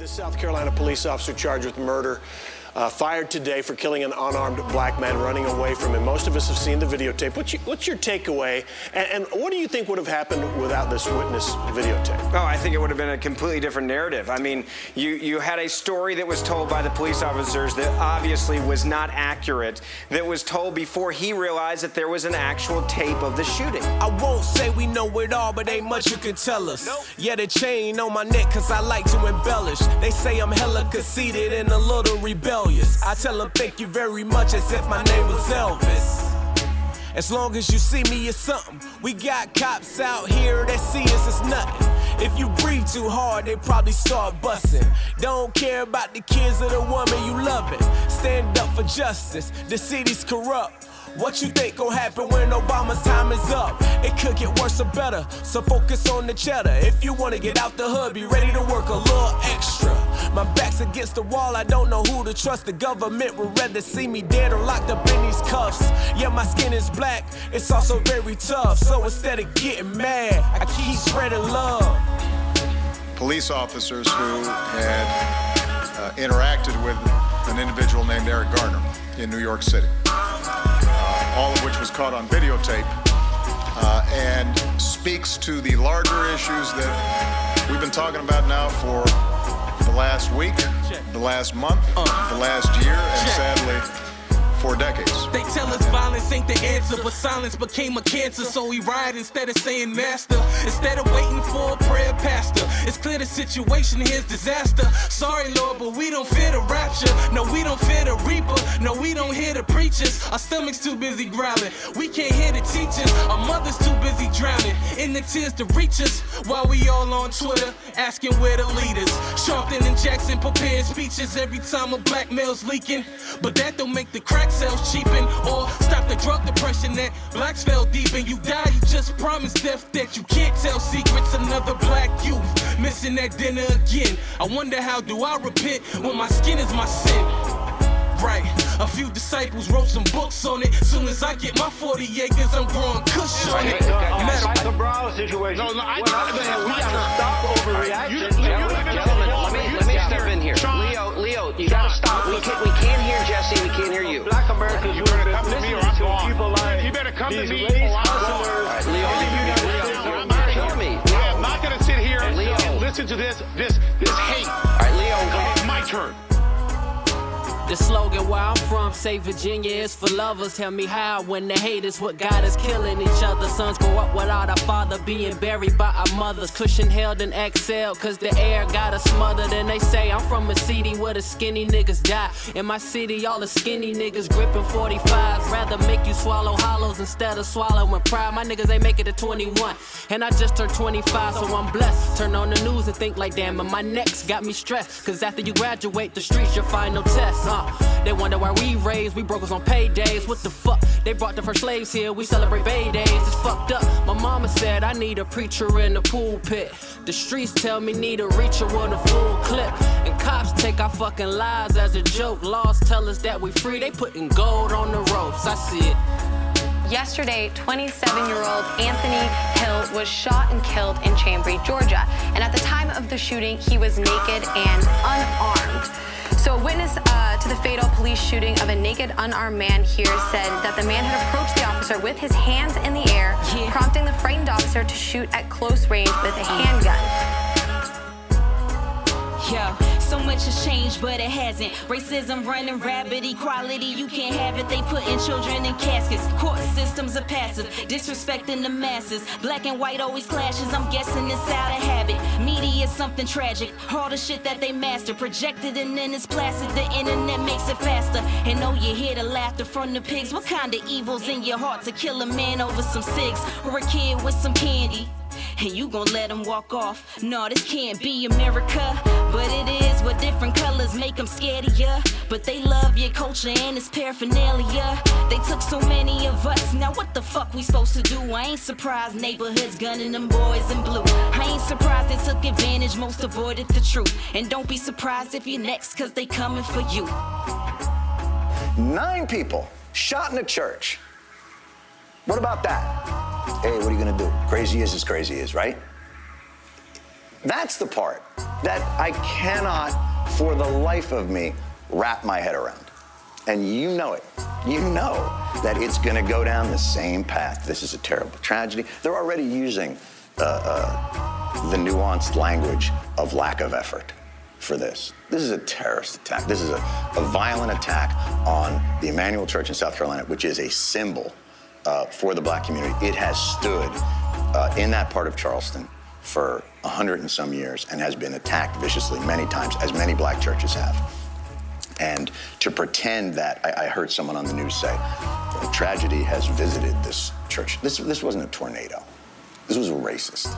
The South Carolina police officer charged with murder, fired today for killing an unarmed black man running away from him. Most of us have seen the videotape. What's your takeaway? And what do you think would have happened without this witness videotape? Oh, I think it would have been a completely different narrative. I mean, you had a story that was told by the police officers that obviously was not accurate, that was told before he realized that there was an actual tape of the shooting. I won't say we know it all, but ain't much you can tell us. Yeah, the chain on my neck, cause I like to embellish. They say I'm hella conceited and a little rebellious. I tell them thank you very much as if my name was Elvis. As long as you see me, it's something. We got cops out here that see us as nothing. If you breathe too hard, they probably start busting. Don't care about the kids or the woman you loving. Stand up for justice. The city's corrupt. What you think gon' happen when Obama's time is up? It could get worse or better, so focus on the cheddar. If you wanna get out the hood, be ready to work a little extra. My back's against the wall, I don't know who to trust. The government would rather see me dead or locked up in these cuffs. Yeah, my skin is black, it's also very tough. So instead of getting mad, I keep spreading love. Police officers who had interacted with an individual named Eric Garner in New York City. All of which was caught on videotape, and speaks to the larger issues that we've been talking about now for the last week, the last month, the last year, and sadly, for decades. They tell us violence ain't the answer, but silence became a cancer. So we riot instead of saying master, instead of waiting for a prayer pastor. It's clear the situation here's disaster. Sorry, Lord, but we don't fear the rapture. No, we don't fear the reaper. No, we don't hear the preachers. Our stomachs too busy growling. We can't hear the teachers. Our mothers too busy drowning in the tears to reach us. While we all on Twitter asking where the leaders. Sharpton and Jackson preparing speeches every time a black male's leaking. But that don't make the crack sales cheapen or stop the drug depression that blacks fell deep in. You die, you just promised death that you can't tell secrets. Another black youth missing that dinner again. I wonder how do I repent when my skin is my sin. Right, a few disciples wrote some books on it. Soon as I get my 40 acres, I'm growing kush on it. It's a Bravo situation. No, we gotta stop overreaction. Gentlemen, let me step in here. Leo, you gotta stop. We can't hear Jesse. We can't hear you. Black Americans, you better come to me or I'm gone. People like you better come to me or Leo, I'm me. I am not gonna sit here and listen to this hate. All right, Leo, it's my turn. The slogan where I'm from, say Virginia is for lovers. Tell me how when the hate is what got us killing each other. Sons grow up without our father being buried by our mothers. Cushion held and exhaled cause the air got us smothered. And they say I'm from a city where the skinny niggas die. In my city all the skinny niggas gripping 45s. Rather make you swallow hollows instead of swallowing pride. My niggas ain't make it to 21 and I just turned 25, so I'm blessed. Turn on the news and think like damn, and my neck's got me stressed. Cause after you graduate the streets your final test. They wonder why we raised, we brokers on paydays. What the fuck? They brought the first slaves here, we celebrate Bay Days. It's fucked up. My mama said I need a preacher in the pulpit. The streets tell me need a reacher with a full clip. And cops take our fucking lives as a joke. Laws tell us that we free, they putting gold on the ropes. I see it. Yesterday, 27-year-old Anthony Hill was shot and killed in Chambray, Georgia. And at the time of the shooting, he was naked and unarmed. So a witness to the fatal police shooting of a naked, unarmed man here said that the man had approached the officer with his hands in the air, prompting the frightened officer to shoot at close range with a handgun. Yo, so much has changed, but it hasn't. Racism running rapid, equality, you can't have it. They putting children in caskets. Court systems are passive, disrespecting the masses. Black and white always clashes, I'm guessing it's out of habit. Media is something tragic, all the shit that they master. Projected and then it's placid, the internet makes it faster. And oh, you hear the laughter from the pigs. What kind of evil's in your heart to kill a man over some cigs? Or a kid with some candy? And you gon' let them walk off. No, this can't be America, but it is. What different colors make them scared of ya. But they love your culture and its paraphernalia. They took so many of us, now what the fuck we supposed to do? I ain't surprised neighborhoods gunning them boys in blue. I ain't surprised they took advantage, most avoided the truth. And don't be surprised if you're next, cause they coming for you. 9 people shot in a church. What about that? Hey, what are you gonna do? Crazy is as crazy is, right? That's the part that I cannot, for the life of me, wrap my head around. And you know it. You know that it's going to go down the same path. This is a terrible tragedy. They're already using the nuanced language of lack of effort for this. This is a terrorist attack. This is a violent attack on the Emmanuel Church in South Carolina, which is a symbol for the black community. It has stood in that part of Charleston for 100 and some years and has been attacked viciously many times, as many black churches have. And to pretend that, I heard someone on the news say, tragedy has visited this church. This wasn't a tornado. This was a racist.